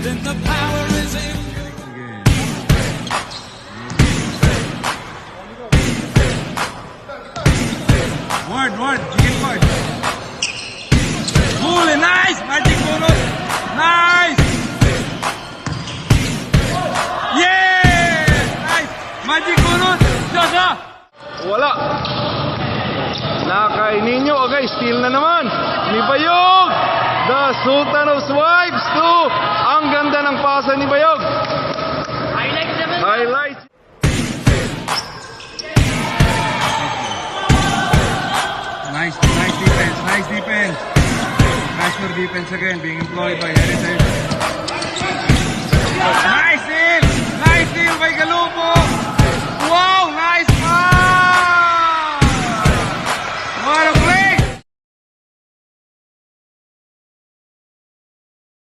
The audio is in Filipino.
then the power is in. Word, chicken word. Cool, nice! Magic bonus! Nice! Yeah! Nice! Magic bonus! Josa! Wala. Nakainin nyo. Okay, steal na naman. Ni Bayog. The Sultan of Swipes to. Ang ganda ng pasa ni Bayog. Highlights. Nice defense. Nice for defense again, being employed by Heritage.